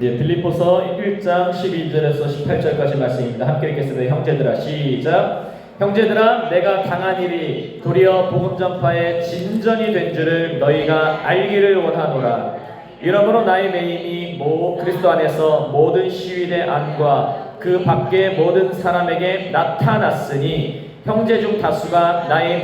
빌립보서 1장 12절에서 18절까지 말씀입니다. 함께 읽겠습니다. 형제들아, 시작. 형제들아, 내가 당한 일이 도리어 복음 전파의 진전이 된 줄을 너희가 알기를 원하노라. 이러므로 나의 매임이 그리스도 안에서 모든 시위대 안과 그 밖의 모든 사람에게 나타났으니 형제 중 다수가 나의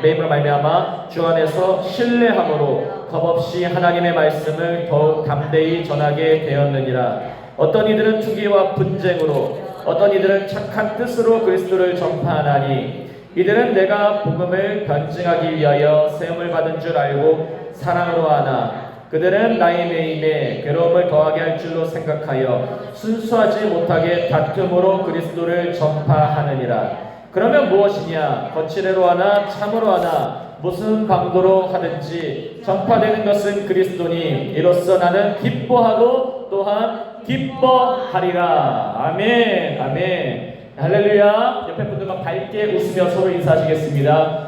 매임으로 말미암아 주 안에서 신뢰함으로 겁없이 하나님의 말씀을 더욱 담대히 전하게 되었느니라. 어떤 이들은 투기와 분쟁으로, 어떤 이들은 착한 뜻으로 그리스도를 전파하나니 이들은 내가 복음을 변증하기 위하여 세움을 받은 줄 알고 사랑으로 하나 그들은 나의 매임에 괴로움을 더하게 할 줄로 생각하여 순수하지 못하게 다툼으로 그리스도를 전파하느니라. 그러면 무엇이냐? 거칠애로 하나 참으로 하나 무슨 방도로 하든지 전파되는 것은 그리스도니 이로써 나는 기뻐하고 또한 기뻐하리라. 아멘. 아멘. 할렐루야. 옆에 분들과 밝게 웃으며 서로 인사하시겠습니다.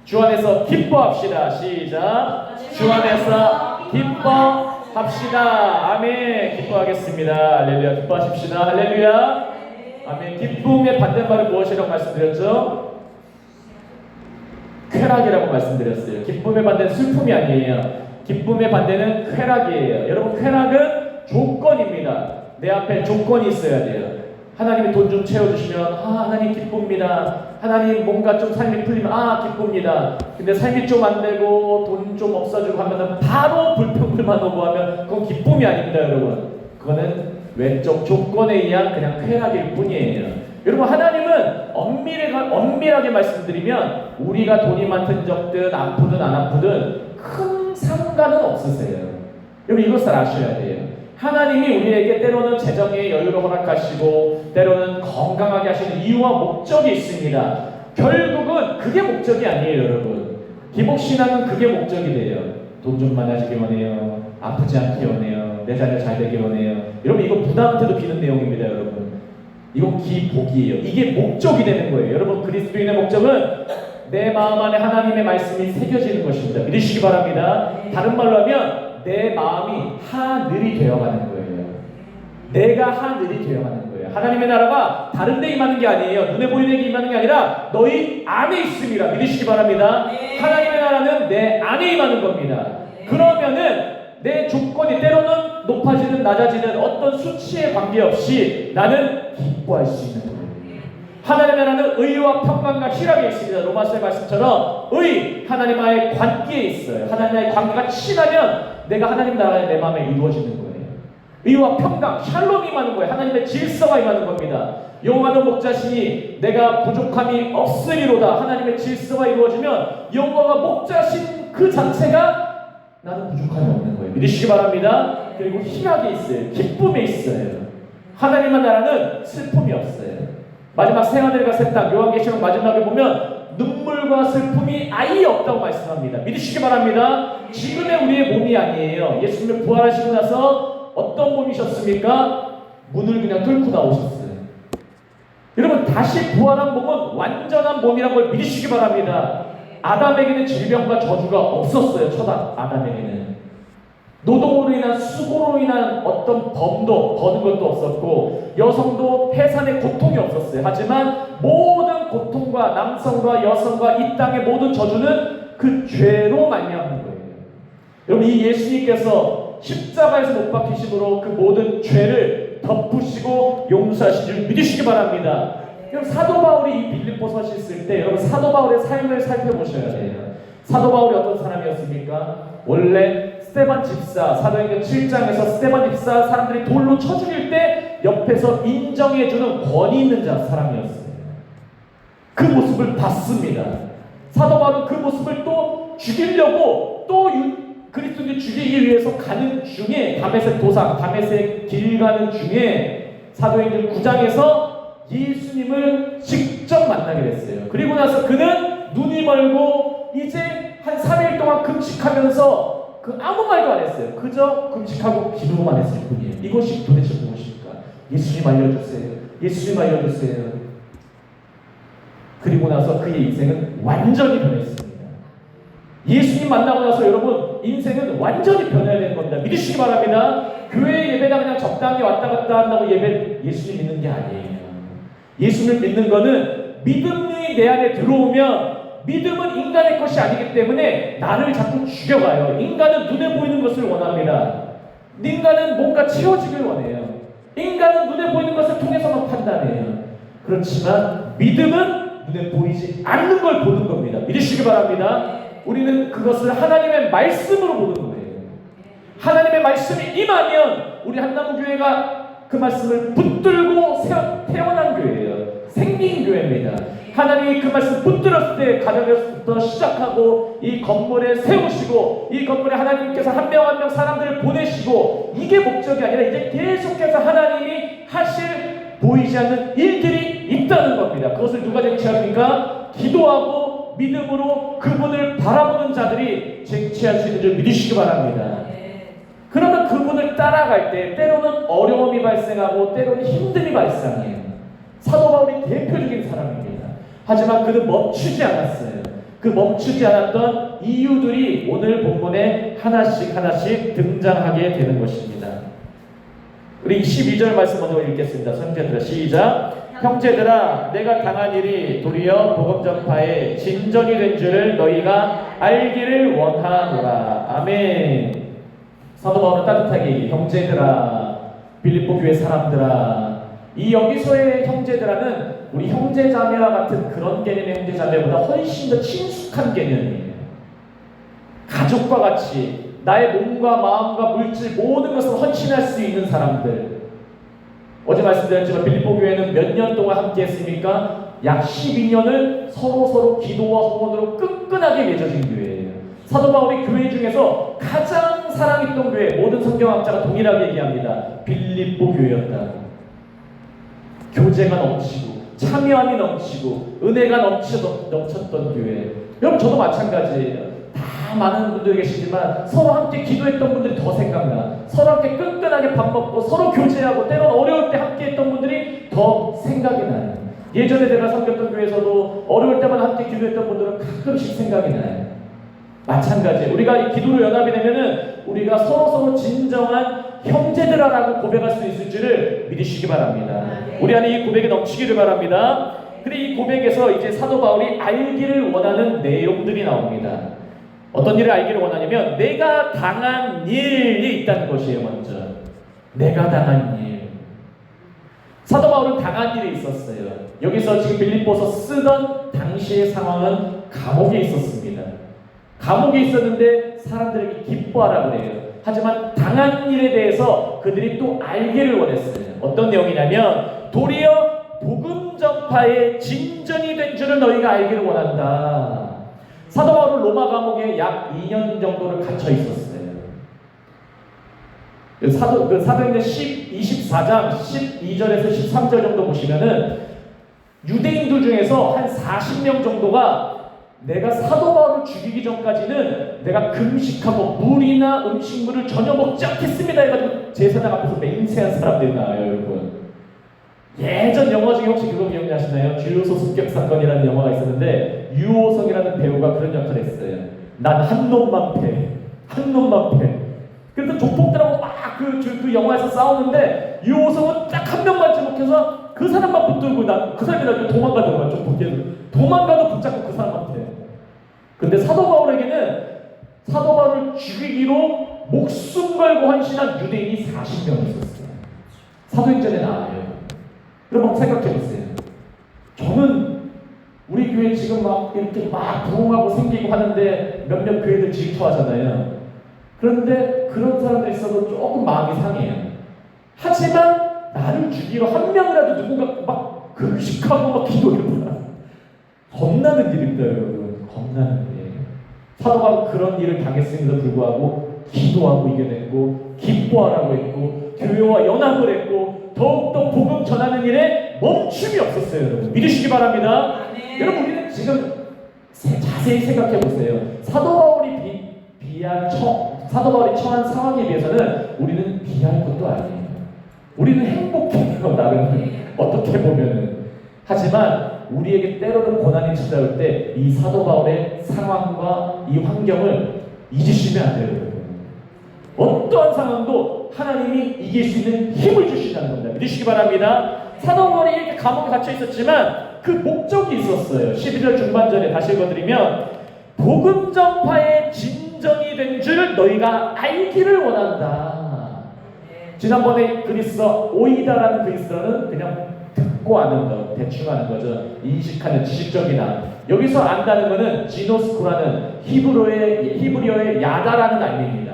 주 안에서 기뻐합시다. 시작. 주 안에서 기뻐합시다. 아멘. 기뻐하겠습니다. 할렐루야. 기뻐하십시다. 할렐루야. 아멘. 기쁨의 반대말은 무엇이라고 말씀드렸죠? 쾌락이라고 말씀드렸어요. 기쁨의 반대는 슬픔이 아니에요. 기쁨의 반대는 쾌락이에요. 여러분, 쾌락은 조건입니다. 내 앞에 조건이 있어야 돼요. 하나님이 돈 좀 채워주시면 하나님 기쁩니다. 하나님 뭔가 좀 삶이 풀리면 기쁩니다. 근데 삶이 좀 안 되고 돈 좀 없어지고 하면 바로 불평불만 오고 하면 그건 기쁨이 아닙니다. 여러분, 그거는 외적 조건에 의한 그냥 쾌락일 뿐이에요. 여러분, 하나님은 엄밀하게 말씀드리면 우리가 돈이 많든 적든 아프든 안 아프든 큰 상관은 없으세요. 여러분, 이것을 아셔야 돼요. 하나님이 우리에게 때로는 재정의 여유를 허락하시고 때로는 건강하게 하시는 이유와 목적이 있습니다. 결국은 그게 목적이 아니에요. 여러분, 기복신앙은 그게 목적이 돼요. 돈 좀 많아지기 원해요. 아프지 않기 원해요. 내 자녀 잘 되기 원해요. 여러분, 이거 부담한테도 비는 내용입니다. 여러분, 이건 기복이에요. 이게 목적이 되는 거예요. 여러분, 그리스도인의 목적은 내 마음 안에 하나님의 말씀이 새겨지는 것입니다. 믿으시기 바랍니다. 다른 말로 하면 내 마음이 하늘이 되어가는 거예요. 내가 하늘이 되어가는 거예요. 하나님의 나라가 다른 데 임하는 게 아니에요. 눈에 보이는 데 임하는 게 아니라 너희 안에 있습니다. 믿으시기 바랍니다. 하나님의 나라는 내 안에 임하는 겁니다. 그러면은 내 조건이 때로는 높아지든 낮아지든 어떤 수치에 관계없이 나는 기뻐할 수 있는 거예요. 하나님의 나라는 의와 평강과 희락에 있습니다. 로마서의 말씀처럼 하나님과의 관계에 있어요. 하나님과의 관계가 친하면 내가 하나님 나라에 내 마음에 이루어지는 거예요. 의와 평강, 샬롬이 임하는 거예요. 하나님의 질서가 임하는 겁니다. 여호와는 목자시니 내가 부족함이 없으리로다. 하나님의 질서가 이루어지면 여호와가 목자신 그 자체가 나는 부족함이 없는 거예요. 믿으시기 바랍니다. 그리고 희락이 있어요. 기쁨이 있어요. 하나님의 나라는 슬픔이 없어요. 마지막 새하늘과 새 땅, 요한계시록 마지막에 보면 눈물과 슬픔이 아예 없다고 말씀합니다. 믿으시기 바랍니다. 지금의 우리의 몸이 아니에요. 예수님이 부활하시고 나서 어떤 몸이셨습니까? 문을 그냥 뚫고 나오셨어요. 여러분, 다시 부활한 몸은 완전한 몸이라는 걸 믿으시기 바랍니다. 아담에게는 질병과 저주가 없었어요. 첫 아담에게는 노동으로 인한 수고로 인한 어떤 버는 것도 없었고 여성도 해산의 고통이 없었어요. 하지만 모든 고통과 남성과 여성과 이 땅의 모든 저주는 그 죄로 말미암은 거예요. 여러분, 이 예수님께서 십자가에서 못 박히심으로 그 모든 죄를 덮으시고 용서하신 줄 믿으시기 바랍니다. 그럼 사도 바울이 이 빌립보서를 쓸 때 여러분, 사도 바울의 삶을 살펴보셔야 돼요. 사도 바울이 어떤 사람이었습니까? 원래 스데반 집사, 사도행전 7장에서 스데반 집사 사람들이 돌로 쳐 죽일 때 옆에서 인정해주는 권위 있는 사람이었어요. 그 모습을 봤습니다. 사도 바울은 그 모습을 또 죽이려고 또 그리스도인을 죽이기 위해서 가는 중에 다메섹 길 가는 중에 사도행전 9장에서 예수님을 직접 만나게 됐어요. 그리고 나서 그는 눈이 멀고 이제 한 3일 동안 금식하면서 아무 말도 안 했어요. 그저 금식하고 기도만 했을 뿐이에요. 이것이 도대체 무엇일까? 예수님 알려주세요. 예수님 알려주세요. 그리고 나서 그의 인생은 완전히 변했습니다. 예수님 만나고 나서 여러분, 인생은 완전히 변해야 되는 겁니다. 믿으시기 바랍니다. 교회 예배가 그냥 적당히 왔다 갔다 한다고 예수님 믿는 게 아니에요. 예수를 믿는 거는 믿음이 내 안에 들어오면 믿음은 인간의 것이 아니기 때문에 나를 자꾸 죽여가요. 인간은 눈에 보이는 것을 원합니다. 인간은 뭔가 채워지길 원해요. 인간은 눈에 보이는 것을 통해서만 판단해요. 그렇지만 믿음은 눈에 보이지 않는 걸 보는 겁니다. 믿으시기 바랍니다. 우리는 그것을 하나님의 말씀으로 보는 거예요. 하나님의 말씀이 임하면 우리 한나무교회가 그 말씀을 붙들고 태어난 교회예요. 생긴 교회입니다. 하나님이 그 말씀 붙들었을 때 가정에서부터 시작하고 이 건물에 세우시고 이 건물에 하나님께서 한 명 한 명 사람들을 보내시고 이게 목적이 아니라 이제 계속해서 하나님이 하실 보이지 않는 일들이 있다는 겁니다. 그것을 누가 쟁취합니까? 기도하고 믿음으로 그분을 바라보는 자들이 쟁취할 수 있는 줄 믿으시기 바랍니다. 그러면 그분을 따라갈 때 때로는 어려움이 발생하고 때로는 힘듦이 발생해요. 사도 바울이 대표적인 사람입니다. 하지만 그는 멈추지 않았어요. 그 멈추지 않았던 이유들이 오늘 본문에 하나씩 등장하게 되는 것입니다. 우리 12절 말씀 먼저 읽겠습니다. 형제들아 시작. 형제들아 내가 당한 일이 도리어 복음 전파의 진전이 된 줄을 너희가 알기를 원하노라. 아멘. 사도 바울은 따뜻하게 형제들아, 빌립보 교회 사람들아, 이 여기서의 형제들아는 우리 형제자매와 같은 그런 개념의 형제자매보다 훨씬 더 친숙한 개념이에요. 가족과 같이 나의 몸과 마음과 물질 모든 것을 헌신할 수 있는 사람들. 어제 말씀드렸지만 빌립보 교회는 몇 년 동안 함께 했습니까? 약 12년을 서로 기도와 후원으로 끈끈하게 맺어진 교회예요. 사도 바울이 교회 중에서 가장 사랑했던 교회, 모든 성경학자가 동일하게 얘기합니다. 빌립보 교회였다. 교제가 넘치고 참여함이 넘치고 은혜가 넘쳤던 교회. 여러분 저도 마찬가지예요. 다 많은 분들이 계시지만 서로 함께 기도했던 분들이 더 생각나. 서로 함께 끈끈하게 밥 먹고 서로 교제하고 때로는 어려울 때 함께 했던 분들이 더 생각이 나요. 예전에 내가 섬겼던 교회에서도 어려울 때만 함께 기도했던 분들은 가끔씩 생각이 나요. 마찬가지예요. 우리가 이 기도로 연합이 되면은 우리가 서로 진정한 형제들아라고 고백할 수 있을 줄을 믿으시기 바랍니다. 우리 안에 이 고백이 넘치기를 바랍니다. 근데 이 고백에서 이제 사도 바울이 알기를 원하는 내용들이 나옵니다. 어떤 일을 알기를 원하냐면 내가 당한 일이 있다는 것이에요. 먼저 내가 당한 일. 사도 바울은 당한 일이 있었어요. 여기서 지금 빌립보서 쓰던 당시의 상황은 감옥에 있었습니다. 감옥에 있었는데 사람들에게 기뻐하라고 그래요. 하지만 당한 일에 대해서 그들이 또 알기를 원했어요. 어떤 내용이냐면 도리어 복음 전파의 진전이 된 줄을 너희가 알기를 원한다. 사도 바울은 로마 감옥에 약 2년 정도를 갇혀 있었어요. 사도행전 24장 12절에서 13절 정도 보시면은 유대인들 중에서 한 40명 정도가 내가 사도 바울을 죽이기 전까지는 내가 금식하고 물이나 음식물을 전혀 먹지 않겠습니다 해가지고 제사장 앞에서 맹세한 사람들이 나와요. 여러분 예전 영화 중에 혹시 그거 기억나시나요? 주요소 습격 사건이라는 영화가 있었는데 유호성이라는 배우가 그런 역할을 했어요. 난 한 놈만 패. 그래서 조폭들하고 막 그 영화에서 싸우는데 유호성은 딱 한 명만 지목해서 그 사람만 붙들고 그 사람이 나중에 도망가더라고요. 조폭들 도망가도 붙잡고 그 사람한테. 근데 사도 바울에게는 사도 바울을 죽이기로 목숨 걸고 헌신한 유대인이 40명 있었어요. 사도행전에 나와요. 여러분 생각해 보세요. 저는 우리 교회 지금 막 이렇게 막 부흥하고 생기고 하는데 몇몇 교회들 질투하잖아요. 그런데 그런 사람들 있어도 조금 마음이 상해요. 하지만 나를 죽이러 한 명이라도 누군가 막 금식하고 막 기도해보라. 겁나는 일입니다, 여러분. 겁나는 일. 사도 바울은 그런 일을 당했음에도 불구하고 기도하고 이겨냈고 기뻐하라고 했고 교회와 연합을 했고 더욱더 복음 전하는 일에 멈춤이 없었어요. 여러분 믿으시기 바랍니다. 여러분 우리는 지금 자세히 생각해 보세요. 사도 바울이 처한 상황에 비해서는 우리는 비할 것도 아니에요. 우리는 행복해요. 나름 어떻게 보면은. 하지만 우리에게 때로는 고난이 찾아올 때 이 사도 바울의 상황과 이 환경을 잊으시면 안 돼요. 어떠한 상황도 하나님이 이길 수 있는 힘을 주신다는 겁니다. 믿으시기 바랍니다. 사도 바울이 이렇게 감옥에 갇혀 있었지만 그 목적이 있었어요. 12절 중반절에 다시 읽어드리면 복음 전파의 진전이 된 줄 너희가 알기를 원한다. 지난번에 그리스어 오이다라는 그리스어는 그냥 듣고 아는 것, 대충 아는 거죠. 인식하는 지식적이나 여기서 안다는 것은 지노스코라는 히브리어의 야다라는 의미입니다.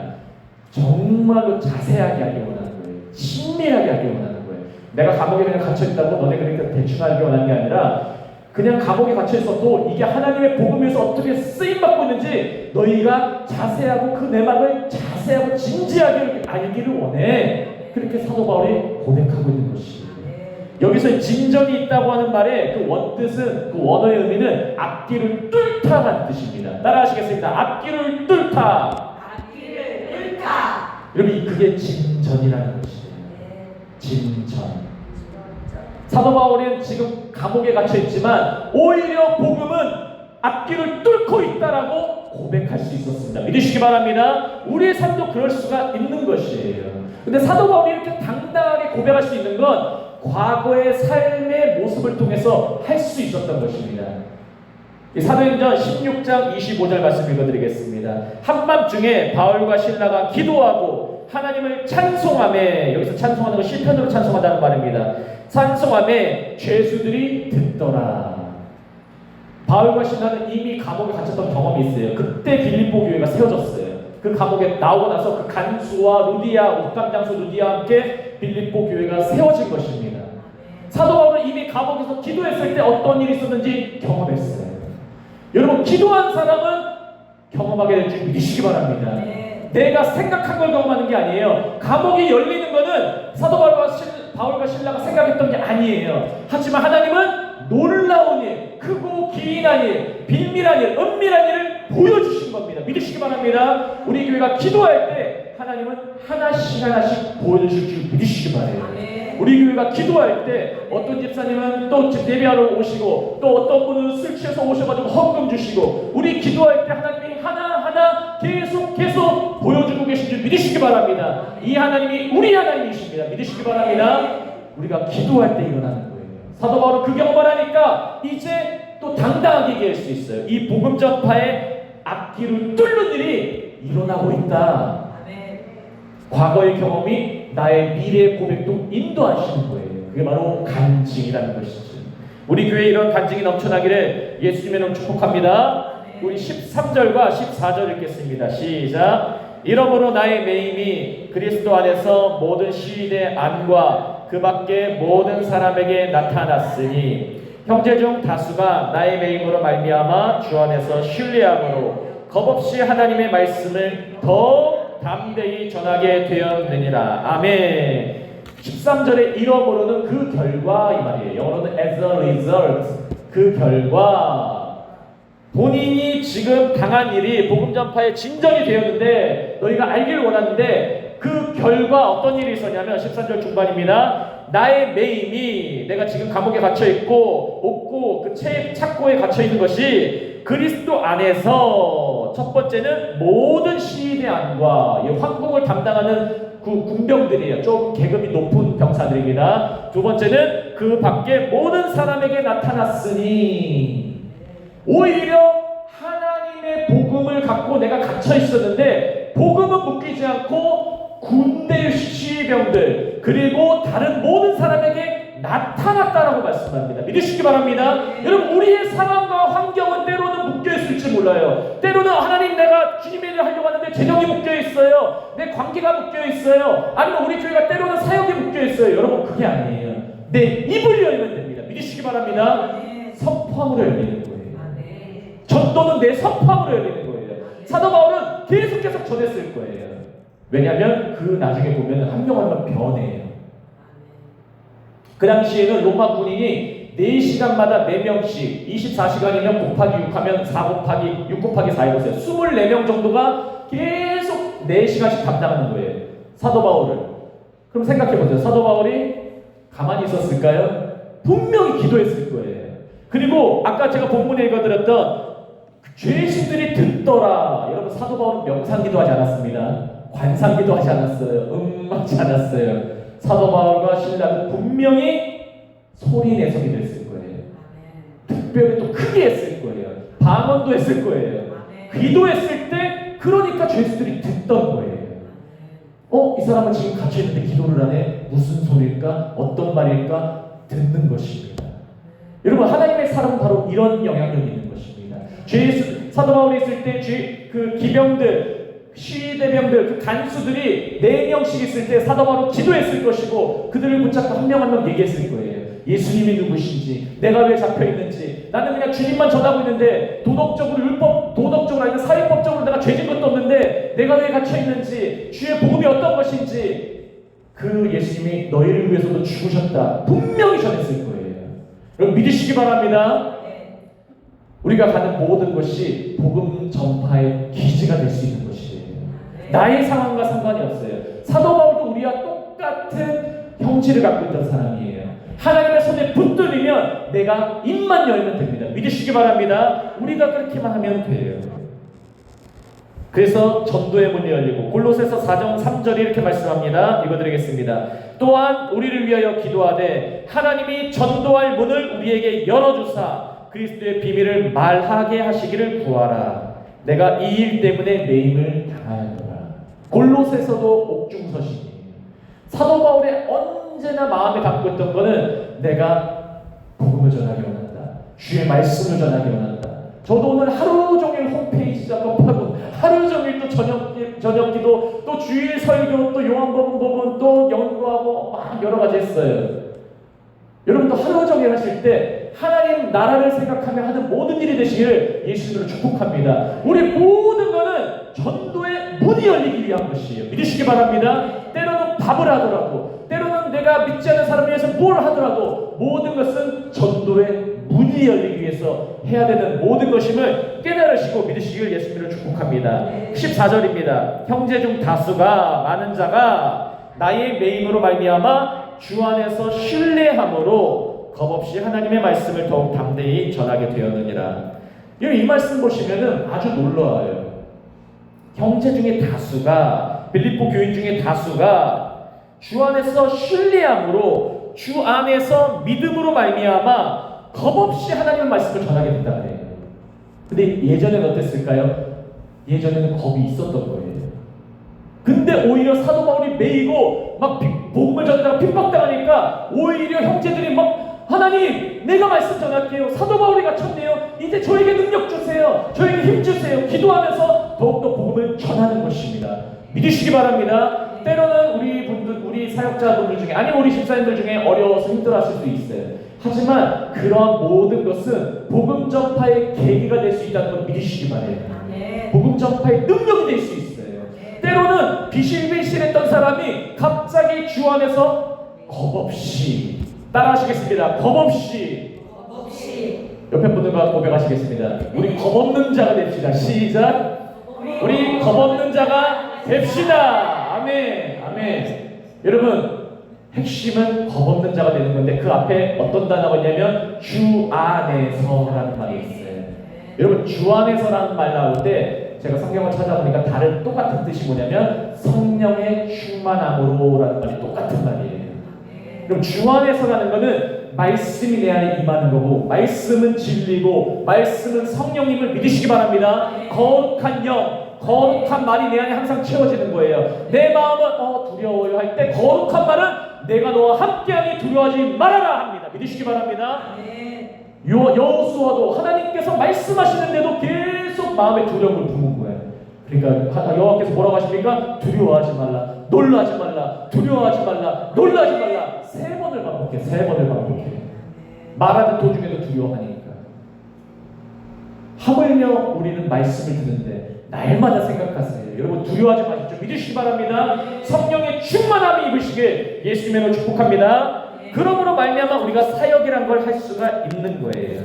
정말로 자세하게 알기 원하는 거예요. 친밀하게 알기 원하는 거예요. 내가 감옥에 그냥 갇혀있다고 너네 그러니까 대충 알기 원하는 게 아니라 그냥 감옥에 갇혀있어도 이게 하나님의 복음에서 어떻게 쓰임받고 있는지 너희가 자세하고 그 내막을 자세하고 진지하게 알기를 원해. 그렇게 사도 바울이 고백하고 있는 것이에요. 여기서 진전이 있다고 하는 말의 그 원뜻은, 그 원어의 의미는 앞길을 뚫다라는 뜻입니다. 따라하시겠습니다. 앞길을 뚫다. 앞길을 뚫다. 여러분, 그게 진전이라는 것이에요. 진전. 사도 바울은 지금 감옥에 갇혀 있지만 오히려 복음은 앞길을 뚫고 있다라고 고백할 수 있었습니다. 믿으시기 바랍니다. 우리의 삶도 그럴 수가 있는 것이에요. 근데 사도 바울이 이렇게 당당하게 고백할 수 있는 건 과거의 삶의 모습을 통해서 할 수 있었던 것입니다. 사도행전 16장 25절 말씀 읽어드리겠습니다. 한밤중에 바울과 실라가 기도하고 하나님을 찬송하며, 여기서 찬송하는 건 시편으로 찬송한다는 말입니다. 찬송하며 죄수들이 듣더라. 바울과 실라는 이미 감옥에 갇혔던 경험이 있어요. 그때 빌립보 교회가 세워졌어요. 그 감옥에 나오고 나서 그 간수와 루디아, 옥감장수 루디아와 함께 빌립보 교회가 세워진 것입니다. 사도 바울은 이미 감옥에서 기도했을 때 어떤 일이 있었는지 경험했어요. 여러분, 기도한 사람은 경험하게 될 줄 믿으시기 바랍니다. 내가 생각한 걸 경험하는 게 아니에요. 감옥이 열리는 것은 사도 바울과 실라가 생각했던 게 아니에요. 하지만 하나님은 놀라운 일, 크고 기이한 일, 빌밀한 일, 은밀한 일을 보여주신 겁니다. 믿으시기 바랍니다. 우리 교회가 기도할 때 하나님은 하나씩 하나씩 보여주실 줄 믿으시기 바래요. 우리 교회가 기도할 때 어떤 집사님은 또 예배하러 오시고 또 어떤 분은 술 취해서 오셔가지고 헌금 주시고, 우리 기도할 때 하나님이 하나하나 계속 보여주고 계신 줄 믿으시기 바랍니다. 이 하나님이 우리 하나님이십니다. 믿으시기 바랍니다. 우리가 기도할 때 일어나는 거예요. 사도 바울은 그 경험을 하니까 이제 또 당당하게 얘기할 수 있어요. 이 복음 전파의 앞길을 뚫는 일이 일어나고 있다. 과거의 경험이 나의 미래의 고백도 인도하시는 거예요. 그게 바로 간증이라는 것이죠. 우리 교회에 이런 간증이 넘쳐나기를 예수님의 이름으로 축복합니다. 우리 13절과 14절 읽겠습니다. 시작. 이러므로 나의 매임이 그리스도 안에서 모든 시인의 안과 그 밖에 모든 사람에게 나타났으니 형제 중 다수가 나의 매임으로 말미암아 주 안에서 신뢰함으로 겁없이 하나님의 말씀을 더 담대히 전하게 되었느니라. 아멘. 13절에 이러므로는 그 결과 이 말이에요. 영어로는 as a result, 그 결과. 본인이 지금 당한 일이 복음 전파의 진전이 되었는데 너희가 알기를 원하는데 그 결과 어떤 일이 있었냐면 13절 중반입니다. 나의 매임이, 내가 지금 감옥에 갇혀 있고 없고 그 착고에 갇혀 있는 것이 그리스도 안에서, 첫 번째는 모든 시인의 안과, 황궁을 담당하는 그 군병들이에요. 좀 계급이 높은 병사들입니다. 두 번째는 그 밖에 모든 사람에게 나타났으니, 오히려 하나님의 복음을 갖고 내가 갇혀 있었는데 복음은 묶이지 않고 군대 시병들 그리고 다른 모든 사람에게 나타났다라고 말씀합니다. 믿으시기 바랍니다. 여러분, 우리의 상황과 환경은 때로는 묶여있을지 몰라요. 때로는 하나님, 내가 주님의 일을 하려고 하는데 재정이 묶여있어요. 내 관계가 묶여있어요. 아니면 우리 교회가 때로는 사역이 묶여있어요. 여러분, 그게 아니에요. 내 입을 열면 됩니다. 믿으시기 바랍니다. 선포함으로 열리는 거예요. 전도는 내 선포함으로 열리는 거예요. 사도 바울은 계속 전했을 거예요. 왜냐하면 그 나중에 보면 한 명 한 명 변해요. 그 당시에는 로마 군인이 4시간마다 4명씩 24시간이면 곱하기 6하면 4 곱하기 6 곱하기 4 해보세요. 24명 정도가 계속 4시간씩 담당하는 거예요. 사도 바울을. 그럼 생각해보세요. 사도 바울이 가만히 있었을까요? 분명히 기도했을 거예요. 그리고 아까 제가 본문에 읽어드렸던 죄수들이 듣더라. 여러분, 사도 바울은 명상기도 하지 않았습니다. 관상기도 하지 않았어요. 하지 않았어요. 사도 바울과 실라는 분명히 소리 내서 기도했을 거예요. 특별히 또 크게 했을 거예요. 방언도 했을 거예요. 기도했을 때 그러니까 죄수들이 듣던 거예요. 이 사람은 지금 갇혀 있는데 기도를 하네. 무슨 소리일까? 어떤 말일까? 듣는 것입니다. 여러분, 하나님의 사람은 바로 이런 영향력이 있는 것입니다. 사도 바울이 있을 때 그 기병들, 시대병들, 그 간수들이 4명씩 있을 때 사도 바울은 기도했을 것이고 그들을 붙잡고 한 명 한 명 얘기했을 거예요. 예수님이 누구신지, 내가 왜 잡혀 있는지, 나는 그냥 주님만 전하고 있는데 도덕적으로 아니면 사회법적으로 내가 죄진 것도 없는데 내가 왜 갇혀 있는지, 주의 복음이 어떤 것인지, 그 예수님이 너희를 위해서도 죽으셨다 분명히 전했을 거예요. 여러분 믿으시기 바랍니다. 우리가 가는 모든 것이 복음 전파의 기지가 될 수 있는 것이에요. 나의 상황과 상관이 없어요. 사도 바울도 우리와 똑같은 형질을 갖고 있던 사람이에요. 하나님의 손에 붙들리면 내가 입만 열면 됩니다. 믿으시기 바랍니다. 우리가 그렇게만 하면 돼요. 그래서 전도의 문이 열리고 골로새서 4장 3절이 이렇게 말씀합니다. 읽어드리겠습니다. 또한 우리를 위하여 기도하되 하나님이 전도할 문을 우리에게 열어주사 그리스도의 비밀을 말하게 하시기를 구하라. 내가 이 일 때문에 매임을 당하였노라. 골로새서도 옥중서신이에요. 사도 바울의 언제나 마음에 담고 있던 것은 내가 복음을 전하기 원한다. 주의 말씀을 전하기 원한다. 저도 오늘 하루 종일 홈페이지 작업하고 하루 종일 또 저녁 기도, 또 주일 설교, 또 요한복음 부분 또 연구하고 막 여러 가지 했어요. 여러분도 하루 종일 하실 때 하나님 나라를 생각하며 하는 모든 일이 되시기를 예수님으로 축복합니다. 우리 모든 것은 전도의 문이 열리기 위한 것이에요. 믿으시기 바랍니다. 때로는 밥을 하더라도, 때로는 내가 믿지 않는 사람을 위해서 뭘 하더라도 모든 것은 전도의 문이 열리기 위해서 해야 되는 모든 것임을 깨달으시고 믿으시기를 예수님으로 축복합니다. 14절입니다. 형제 중 다수가 많은 자가 나의 매임으로 말미암아 주 안에서 신뢰함으로 겁없이 하나님의 말씀을 더욱 담대히 전하게 되었느니라. 이 말씀 보시면은 아주 놀라워요. 형제 중에 다수가, 빌립보 교인 중에 다수가 주 안에서 신뢰함으로, 주 안에서 믿음으로 말미암아 겁없이 하나님의 말씀을 전하게 된다 그래요. 근데 예전에는 어땠을까요? 예전에는 겁이 있었던 거예요. 근데 오히려 사도 바울이 매이고 막 복음을 전하다가 핍박당하니까 오히려 형제들이 막 하나님 내가 말씀 전할게요. 사도 바울이 갇혔네요. 이제 저에게 능력 주세요. 저에게 힘 주세요. 기도하면서 더욱더 복음을 전하는 것입니다. 믿으시기 바랍니다. 때로는 우리 사역자분들 중에, 아니면 우리 집사님들 중에 어려워서 힘들어하실 수 있어요. 하지만 그러한 모든 것은 복음 전파의 계기가 될 수 있다는 걸 믿으시기 바래요. 복음 전파의 능력이 될 수 있어요. 때로는 비실비실했던 사람이 갑자기 주 안에서 겁없이, 따라하시겠습니다. 겁없이. 옆에 분들과 고백하시겠습니다. 우리 겁없는 자가 됩시다. 시작. 우리 겁없는 자가 됩시다. 아멘. 아멘. 여러분, 핵심은 겁없는 자가 되는 건데 그 앞에 어떤 단어가 있냐면 주 안에서라는 말이 있어요. 여러분, 주 안에서라는 말 나올 때 제가 성경을 찾아보니까 다른 똑같은 뜻이 뭐냐면 성령의 충만함으로라는 말이 똑같은 말이에요. 그럼 주 안에서라는 거는 말씀이 내 안에 임하는 거고, 말씀은 진리고, 말씀은 성령님을 믿으시기 바랍니다. 거룩한 영, 거룩한 말이 내 안에 항상 채워지는 거예요. 내 마음은 두려워요 할 때 거룩한 말은 내가 너와 함께하니 두려워하지 말아라 합니다. 믿으시기 바랍니다. 여호수아도 하나님께서 말씀하시는데도 계속 마음에 두려움을 품은 거예요. 그러니까 여호와께서 뭐라고 하십니까? 두려워하지 말라, 놀라지 말라, 두려워하지 말라, 놀라지 말라. 3번을 반복해, 3번을 반복해. 말하는 도중에도 두려워하니까. 하물며 우리는 말씀을 듣는데 날마다 생각하세요. 여러분, 두려워하지 마십시오. 믿으시기 바랍니다. 성령의 충만함이 입으시길 예수님으로 축복합니다. 그러므로 말미암아 우리가 사역이란 걸 할 수가 있는 거예요.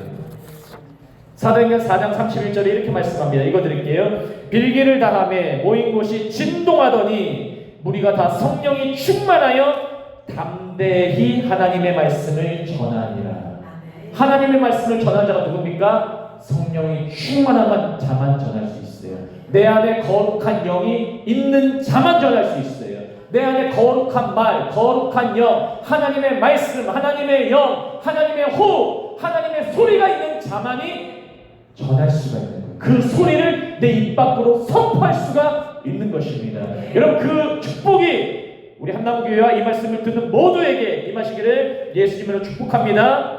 사도행전 4장 31절에 이렇게 말씀합니다. 읽어드릴게요. 빌기를 다하매 모인 곳이 진동하더니 무리가 다 성령이 충만하여 담대히 하나님의 말씀을 전하니라. 하나님의 말씀을 전한 자가 누굽니까? 성령이 충만한 자만 전할 수 있어요. 내 안에 거룩한 영이 있는 자만 전할 수 있어요. 내 안에 거룩한 말, 거룩한 영, 하나님의 말씀, 하나님의 영, 하나님의 호흡, 하나님의 소리가 있는 자만이 전할 수가 있는 거예요. 그 소리를 내 입 밖으로 선포할 수가 있는 것입니다. 여러분, 그 축복이 우리 한남교회와 이 말씀을 듣는 모두에게 임하시기를 예수님으로 축복합니다.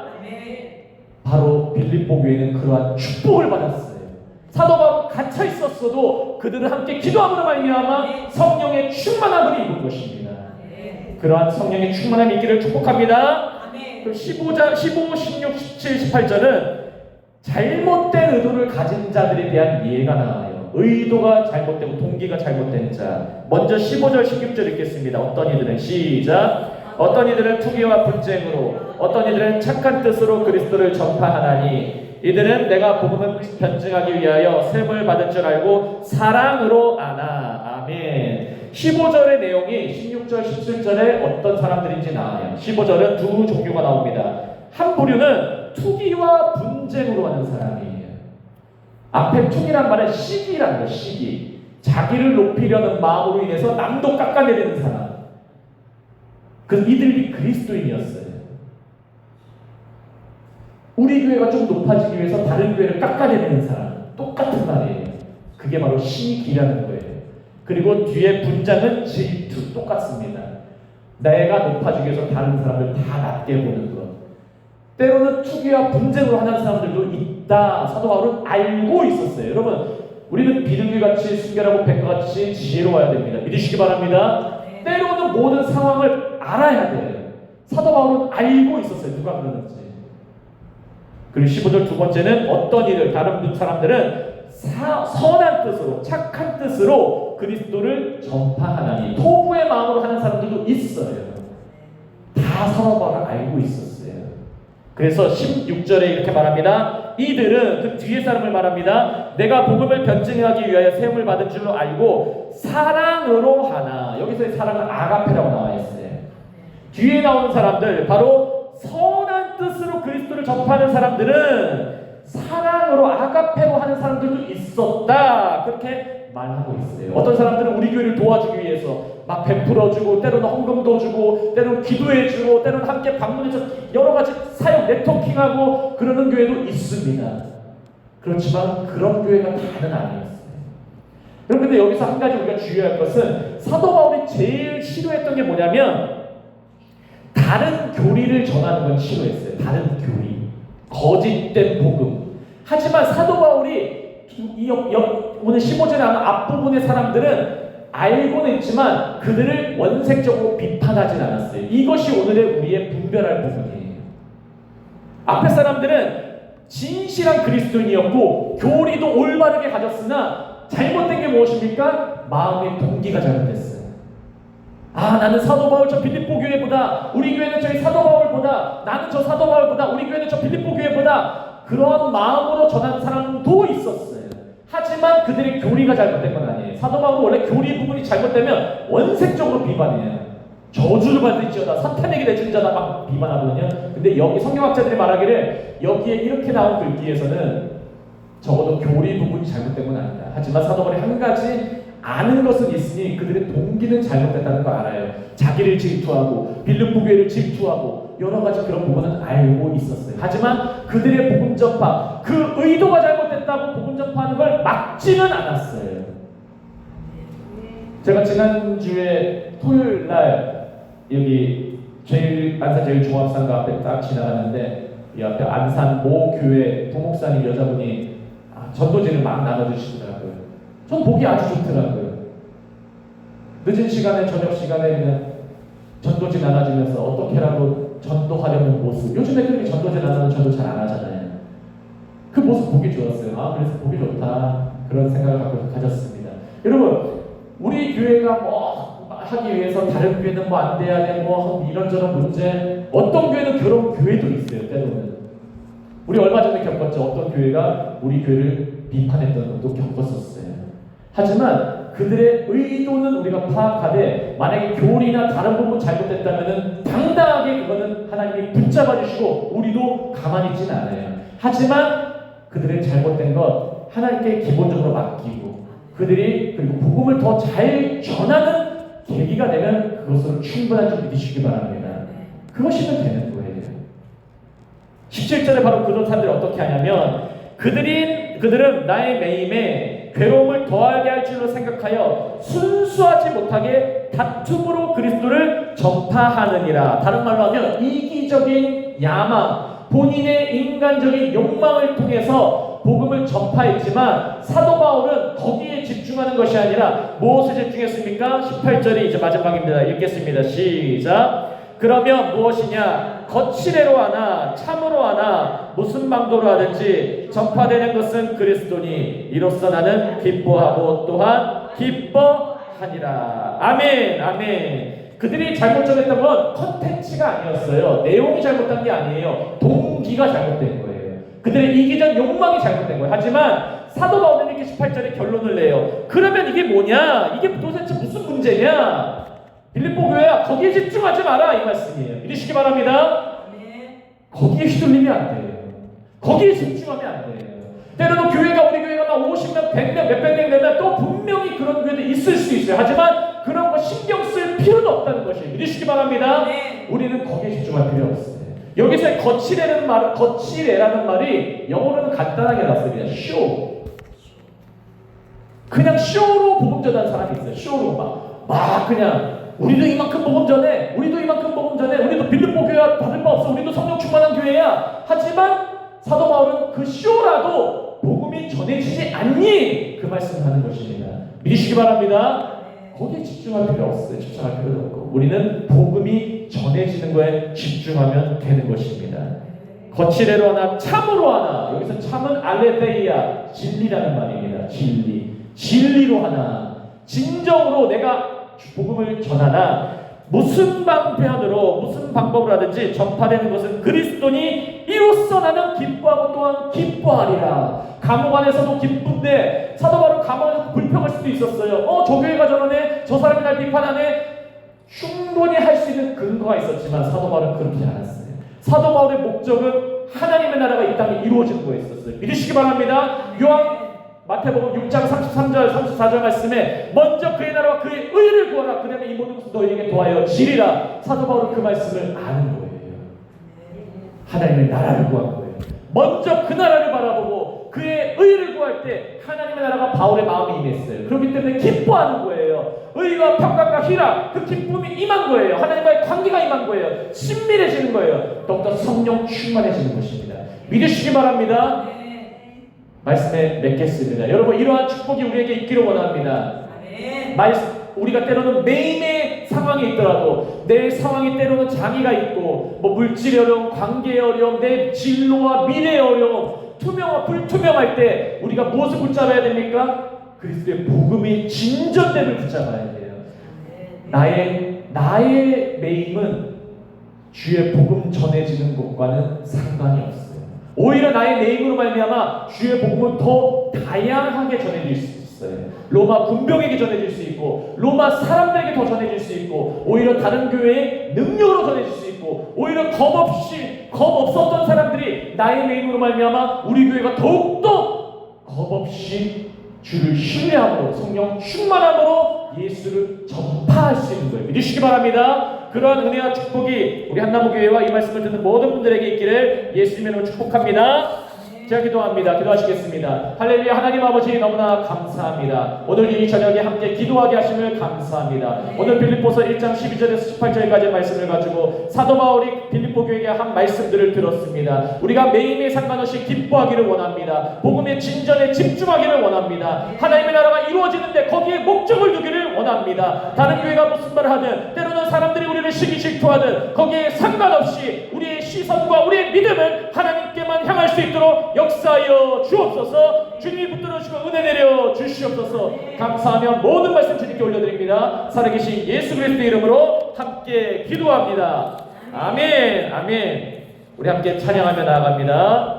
바로 빌립보 교회는 그러한 축복을 받았어요. 사도 바울은 갇혀 있었어도 그들은 함께 기도함으로 말미암아 성령의 충만함을 입은 것입니다. 그러한 성령의 충만함이 있기를 축복합니다. 그럼 15, 16, 17, 18절은 잘못된 의도를 가진 자들에 대한 예가 나와요. 의도가 잘못되고 동기가 잘못된 자. 먼저 15절 16절 읽겠습니다. 어떤 이들은 시작. 어떤 이들은 투기와 분쟁으로, 어떤 이들은 착한 뜻으로 그리스도를 전파하나니 이들은 내가 복음을 변증하기 위하여 셈을 받은 줄 알고 사랑으로 아나. 아멘. 15절의 내용이 16절 17절에 어떤 사람들인지 나와요. 15절은 두 종류가 나옵니다. 한 부류는 투기와 분쟁으로 하는 사람이에요. 앞에 투기란 말은 시기라는 거예요. 시기. 자기를 높이려는 마음으로 인해서 남도 깎아내리는 사람. 그 이들이 그리스도인이었어요. 우리 교회가 좀 높아지기 위해서 다른 교회를 깎아내리는 사람. 똑같은 말이에요. 그게 바로 시기라는 거예요. 그리고 뒤에 분장은 질투. 똑같습니다. 내가 높아지기 위해서 다른 사람을 다 낮게 보는 것. 때로는 투기와 분쟁으로 하는 사람들도 있다. 사도 바울은 알고 있었어요. 여러분, 우리는 비둘기같이 순결하고 백과같이 지혜로워야 됩니다. 믿으시기 바랍니다. 때로는 모든 상황을 알아야 돼요. 사도 바울은 알고 있었어요. 누가 그러는지. 그리고 15절 두 번째는 어떤 이들, 다른 사람들은 선한 뜻으로, 착한 뜻으로 그리스도를 전파하나니. 토부의 마음으로 하는 사람들도 있어요. 다 사도 바울은 알고 있었어요. 그래서 16절에 이렇게 말합니다. 이들은, 그 뒤에 사람을 말합니다. 내가 복음을 변증하기 위하여 세움을 받은 줄로 알고 사랑으로 하나. 여기서의 사랑은 아가페라고 나와 있어요. 뒤에 나오는 사람들, 바로 선한 뜻으로 그리스도를 접하는 사람들은 사랑으로 아가페로 하는 사람들도 있었다. 그렇게 말하고 있어요. 어떤 사람들은 우리 교회를 도와주기 위해서 막 베풀어주고, 때로는 헌금도 주고, 때로는 기도해주고, 때로는 함께 방문해서 여러 가지 사역 네트워킹하고 그러는 교회도 있습니다. 그렇지만 그런 교회가 다는 아니었어요. 여러분, 근데 여기서 한 가지 우리가 주의할 것은 사도 바울이 제일 싫어했던 게 뭐냐면 다른 교리를 전하는 건 싫어했어요. 다른 교리, 거짓된 복음. 하지만 사도 바울이 오늘 15절에 나오는 앞부분의 사람들은 알고는 있지만 그들을 원색적으로 비판하진 않았어요. 이것이 오늘의 우리의 분별할 부분이에요. 앞에 사람들은 진실한 그리스도인이었고 교리도 올바르게 가졌으나 잘못된 게 무엇입니까? 마음의 동기가 잘못됐어요. 아, 나는 사도 바울 저 빌립보 교회보다, 우리 교회는 저희 사도 바울보다, 나는 저 사도 바울보다, 우리 교회는 저 빌립보 교회보다, 그런 마음으로 전한 사람도 있었어요. 하지만 그들의 교리가 잘못된 건 아니에요. 사도 바울은 원래 교리 부분이 잘못되면 원색적으로 비판해요. 저주를 받을지어다, 사탄에게 내준 자다 막 비판하거든요. 근데 여기 성경학자들이 말하기를 여기에 이렇게 나온 글귀에서는 적어도 교리 부분이 잘못된 건 아니다. 하지만 사도 바울이 한 가지 아는 것은 있으니 그들의 동기는 잘못됐다는 거 알아요. 자기를 질투하고 빌립보 교회를 질투하고 여러 가지 그런 부분은 알고 있었어요. 하지만 그들의 복음 전파, 그 의도가 잘못됐다고 복음 전파하는 걸 막지는 않았어요. 제가 지난주에 토요일 날 여기 안산 제일종합상가 앞에 딱 지나가는데 이 앞에 안산 모 교회 부목사님 여자분이 전도지를 막 나눠주시더라고요. 전 보기 아주 좋더라고요. 늦은 시간에, 저녁 시간에 그냥 전도지 나눠주면서 어떻게라도 전도하려는 모습. 요즘에 그렇게 전도지 나누는 전도 잘 안 하잖아요. 그 모습 보기 좋았어요. 아, 그래서 보기 좋다. 그런 생각을 가졌습니다. 여러분, 우리 교회가 뭐 하기 위해서 다른 교회는 뭐 안 돼야 돼, 뭐 이런저런 문제. 어떤 교회는 그런 교회도 있어요. 때로는. 우리 얼마 전에 겪었죠. 어떤 교회가 우리 교회를 비판했던 것도 겪었었어요. 하지만 그들의 의도는 우리가 파악하되 만약에 교리나 다른 부분 잘못됐다면 당당하게 그거는 하나님이 붙잡아 주시고 우리도 가만히 있지는 않아요. 하지만 그들의 잘못된 것 하나님께 기본적으로 맡기고 그들이 그리고 복음을 더 잘 전하는 계기가 되면 그것으로 충분한 줄 믿으시기 바랍니다. 그것이면 되는 거예요. 17절에 바로 그런 사람들이 어떻게 하냐면 그들은 나의 매임에 괴로움을 더하게 할 줄로 생각하여 순수하지 못하게 다툼으로 그리스도를 전파하느니라. 다른 말로 하면 이기적인 야망, 본인의 인간적인 욕망을 통해서 복음을 전파했지만 사도 바울은 거기에 집중하는 것이 아니라 무엇에 집중했습니까? 18절이 이제 마지막입니다. 읽겠습니다. 시작. 그러면 무엇이냐? 거칠애로 하나 참으로 하나 무슨 방도로 하든지 전파되는 것은 그리스도니 이로써 나는 기뻐하고 또한 기뻐하니라. 아멘. 아멘. 그들이 잘못 전했던 건 컨텐츠가 아니었어요. 내용이 잘못된 게 아니에요. 동기가 잘못된 거예요. 그들의 이기적 욕망이 잘못된 거예요. 하지만 사도 바울은 이렇게 18절에 결론을 내요. 그러면 이게 뭐냐? 이게 도대체 무슨 문제냐? 빌립보 교회야, 거기에 집중하지 마라 이 말씀이에요. 믿으시기 바랍니다. 거기에 휘둘리면 안 돼요. 거기에 집중하면 안 돼요. 때로는 교회가 우리 교회가 막 50명, 100명, 몇백 명 되면 또 분명히 그런 교회도 있을 수 있어요. 하지만 그런 거 신경 쓸 필요도 없다는 것이에요. 믿으시기 바랍니다. 우리는 거기에 집중할 필요 없어요. 여기서 거칠애라는 말이 영어로는 간단하게 나왔습니다. 쇼. 그냥 쇼로 복음 전하는 사람이 있어요. 쇼로 막 그냥 우리도 이만큼 복음 전해. 우리도 빌립보 교회야 받을 바 없어. 우리도 성령 충만한 교회야. 하지만 사도 바울은 그 쇼라도 복음이 전해지지 않니? 그 말씀을 하는 것입니다. 믿으시기 바랍니다. 거기에 집중할 필요 없어요. 집중할 필요도 없고 우리는 복음이 전해지는 거에 집중하면 되는 것입니다. 거칠애로 하나 참으로 하나. 여기서 참은 알레데이아 진리라는 말입니다. 진리로 하나. 진정으로 내가 복음을 전하나 무슨 방편으로 무슨 방법으로 하든지 전파되는 것은 그리스도니 이로써 나는 기뻐하고 또한 기뻐하리라. 감옥 안에서도 기쁜데 사도 바울 감옥 안에서 불평할 수도 있었어요. 저 교회가 저러네, 저 사람이 날 비판하네. 충분히 할 수 있는 근거가 있었지만 사도 바울은 그렇게 않았어요. 사도 바울의 목적은 하나님의 나라가 이 땅에 이루어지는 거였었어요. 믿으시기 바랍니다. 마태복음 6장 33절 34절 말씀에 먼저 그의 나라와 그의 의를 구하라. 그러면 이 모든 것을 너희에게 더하여 지리라. 사도 바울은 그 말씀을 아는 거예요. 하나님의 나라를 구한 거예요. 먼저 그 나라를 바라보고 그의 의를 구할 때 하나님의 나라가 바울의 마음에 임했어요. 그렇기 때문에 기뻐하는 거예요. 의와 평강과 희락, 그 기쁨이 임한 거예요. 하나님과의 관계가 임한 거예요. 친밀해지는 거예요. 더욱더 성령 충만해지는 것입니다. 믿으시기 바랍니다. 말씀에 맺겠습니다. 여러분, 이러한 축복이 우리에게 있기를 원합니다. 우리가 때로는 매임의 상황에 있더라도 내 상황이 때로는 장애가 있고 물질의 어려움, 관계의 어려움, 내 진로와 미래의 어려움, 투명과 불투명할 때 우리가 무엇을 붙잡아야 됩니까? 그리스도의 복음의 진전됨을 붙잡아야 돼요. 나의 매임은 주의 복음 전해지는 것과는 상관이 없어요. 오히려 나의 매임으로 말미암아 주의 복음은 더 다양하게 전해질 수 있어요. 로마 군병에게 전해질 수 있고 로마 사람들에게 더 전해질 수 있고 오히려 다른 교회의 능력으로 전해질 수 있고 오히려 겁 없었던 사람들이 나의 매임으로 말미암아 우리 교회가 더욱더 겁 없이 주를 신뢰함으로 성령 충만함으로 예수를 전파할 수 있는 거예요. 믿으시기 바랍니다. 그러한 은혜와 축복이 우리 한나무교회와 이 말씀을 듣는 모든 분들에게 있기를 예수님의 이름으로 축복합니다. 제가 기도합니다. 기도하시겠습니다. 할렐루야. 하나님 아버지 너무나 감사합니다. 오늘 이 저녁에 함께 기도하게 하심을 감사합니다. 오늘 빌립보서 1장 12절에서 18절까지의 말씀을 가지고 사도 바울이 빌립보 교회에게 한 말씀들을 들었습니다. 우리가 매임에 상관없이 기뻐하기를 원합니다. 복음의 진전에 집중하기를 원합니다. 하나님의 나라가 이루어지는데 거기에 목적을 두기를 원합니다. 다른 교회가 무슨 말을 하든 때로는 사람들이 우리를 시기 질투하든 거기에 상관없이 우리의 시선과 우리의 믿음은 하나님께만 향할 수 있도록 역사하여 주옵소서. 주님이 붙들어주시고 은혜 내려 주시옵소서. 감사하며 모든 말씀 주님께 올려드립니다. 살아계신 예수 그리스도의 이름으로 함께 기도합니다. 아멘. 아멘. 우리 함께 찬양하며 나아갑니다.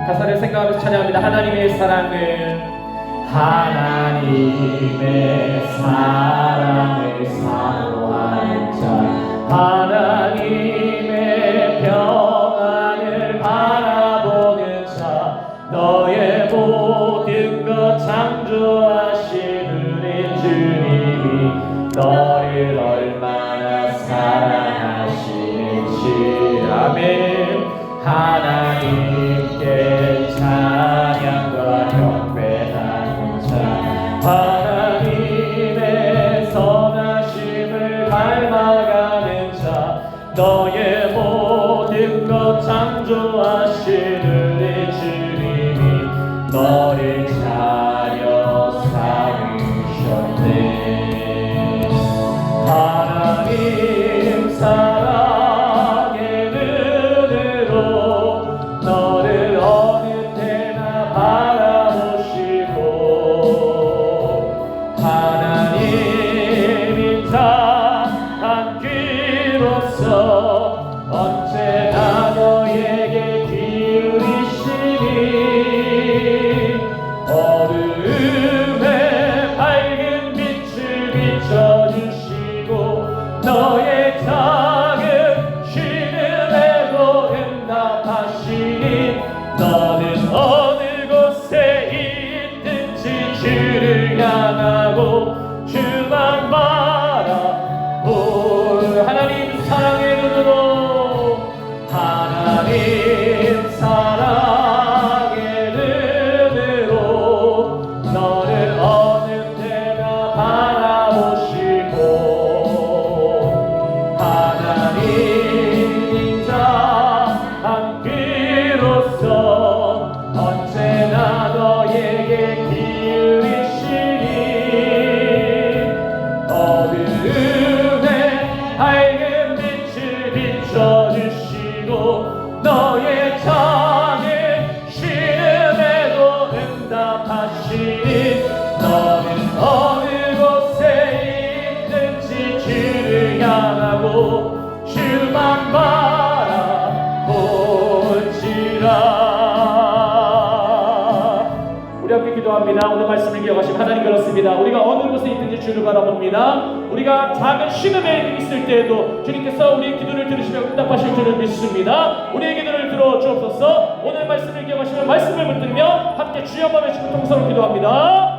가사를 생각하면서 찬양합니다. 하나님의 사랑을 사랑을 사모한 자 하나님의 평안을 바라보는 자 너의 모든 것 창조하신 우리 주님이 너를 얼마나 사랑하시는지 아멘. 하나님께 찬양과 경배하는 자 하나님의 선하심을 닮아가는 자 너의 모든 것 창조하신 우리 주님이 너를 자녀 삼으셨네. 하나님 사랑의 눈으로 너를 어느 때나 바라보시고 하나님 인자 한 귀로서 언제나 너에게 기울이시니 어두움에 밝은 빛을 비춰주시고 너의 작은 신음에도 응답하시니 너는 어느 곳에 있든지 주를 향하고 주만 바라볼 하나님 사랑의 눈으로 하나님 사랑의 눈으로 너를 어느 때나 바라보시고 하나님 인자 한 귀로서 언제나 너에게 기울이시니 어두움에 밝은 빛을 비춰주시고 너의 작은 신음에도 응답하시니 너는 어느 곳에 있든지 주를 향하고 주만 바라볼지라. 우리 함께 기도합니다. 오늘 말씀을 기억하시면 하나님 그렇습니다. 우리가 어느 곳에 있든지 주를 바라봅니다. 우리가 작은 신음에 있을 때에도 주님께서 우리의 기도를 들으시며 응답하실 줄을 믿습니다. 우리의 기도를 들어 주옵소서. 오늘 말씀을 기억하시면 말씀을 붙들며 함께 주여 한번 외치고 통성으로 기도합니다.